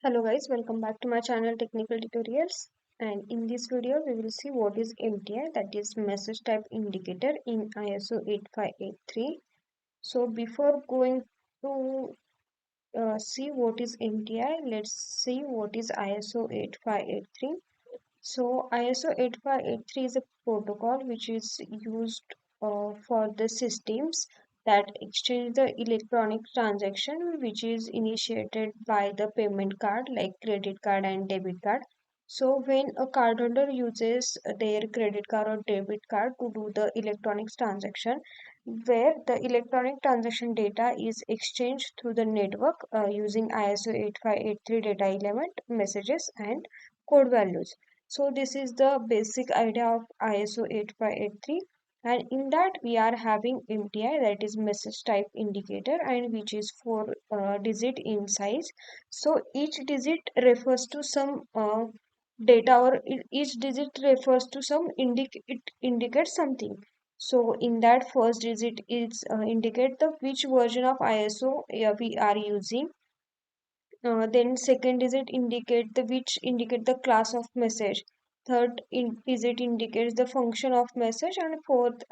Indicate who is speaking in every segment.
Speaker 1: Hello guys, welcome back to my channel Technical Tutorials, and in this video we will see what is MTI, that is message type indicator in ISO 8583. So before going to see what is MTI, let's see what is ISO 8583. So ISO 8583 is a protocol which is used for the systems that exchange the electronic transaction which is initiated by the payment card like credit card and debit card. So when a cardholder uses their credit card or debit card to do the electronic transaction, where the electronic transaction data is exchanged through the network using ISO 8583 data element, messages and code values. So this is the basic idea of ISO 8583, and in that we are having MTI, that is message type indicator, and which is four digit in size. So each digit refers to some data, or each digit refers to some it indicates something. So in that first digit is indicate the which version of ISO we are using. Then second digit indicate the which indicate the class of message. Digit indicates the function of message, and fourth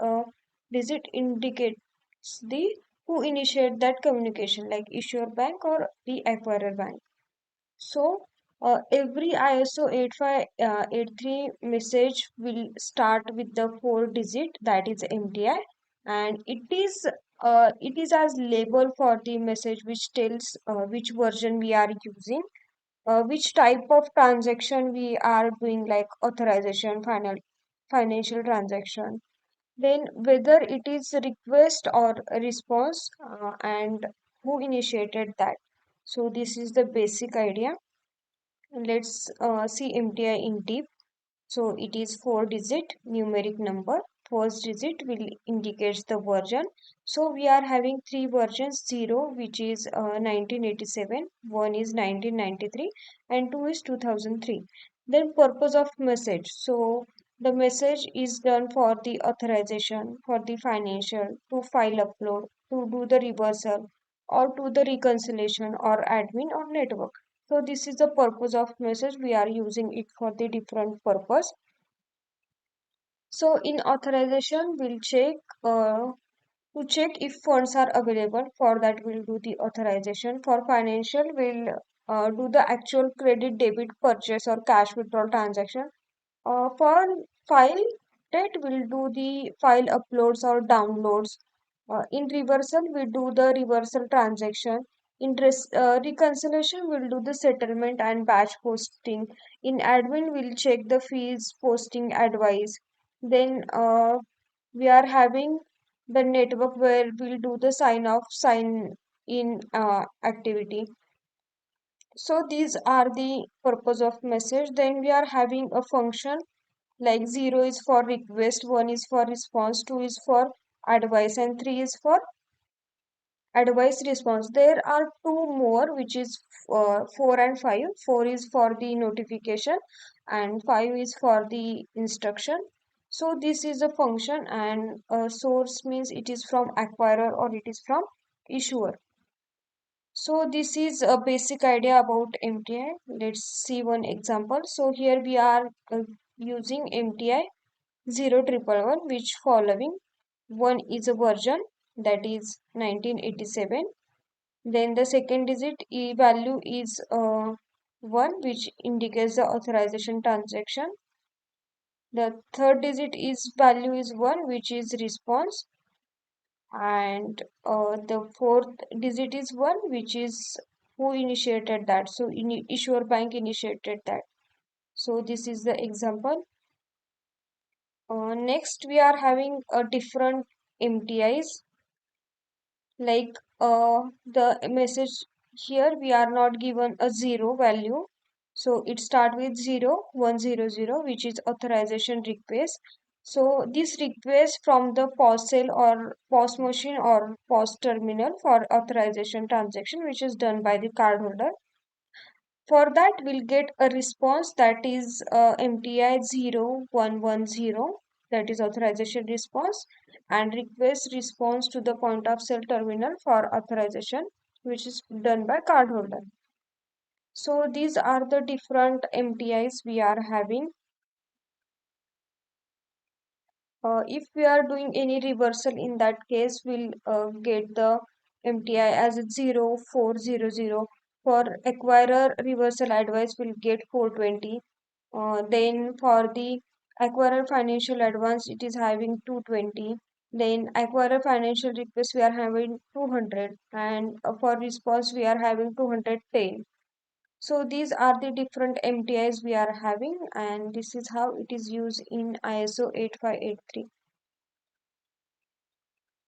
Speaker 1: digit indicates the who initiate that communication, like issuer bank or the acquirer bank. So every ISO 8583 message will start with the four digit, that is MTI, and it is as label for the message which tells which version we are using, which type of transaction we are doing, like authorization, financial transaction, then whether it is request or a response, and who initiated that. So this is the basic idea. Let's see MTI in deep. So it is four digit numeric number. First digit will indicates the version. So we are having three versions: 0, which is 1987, 1 is 1993, and 2 is 2003. Then purpose of message. So the message is done for the authorization, for the financial, to file upload, to do the reversal, or to the reconciliation, or admin or network. So this is the purpose of message. We are using it for the different purpose. So in authorization, we'll check to check if funds are available. For that, we'll do the authorization. For financial, we'll do the actual credit, debit, purchase, or cash withdrawal transaction. For file date, we'll do the file uploads or downloads. In reversal, we do the reversal transaction. In reconciliation, we'll do the settlement and batch posting. In admin, we'll check the fees, posting advice. Then we are having the network where we'll do the sign off, sign in activity. So these are the purpose of message. Then we are having a function like 0 is for request, 1 is for response, 2 is for advice, and 3 is for advice response. There are two more, which is 4 and 5. 4 is for the notification and 5 is for the instruction. So this is a function, and source means it is from acquirer or it is from issuer. So this is a basic idea about MTI. Let's see one example. So here we are using MTI 0111, which following. One is a version, that is 1987. Then the second digit E value is 1, which indicates the authorization transaction. The third digit is value is 1, which is response. And the fourth digit is 1, which is who initiated that. So issuer bank initiated that. So this is the example. Next we are having a different MTIs, like the message here we are not given a 0 value, so it start with 0100, which is authorization request. So this request from the POS cell or POS machine or POS terminal for authorization transaction, which is done by the cardholder. For that we'll get a response, that is MTI 0110, that is authorization response, and request response to the point of sale terminal for authorization, which is done by cardholder. So these are the different MTIs we are having. If we are doing any reversal, in that case we'll get the MTI as 0400. For acquirer reversal advice we'll get 420. Then for the acquirer financial advance it is having 220. Then acquirer financial request we are having 200, and for response we are having 210. So these are the different MTIs we are having, and this is how it is used in ISO 8583.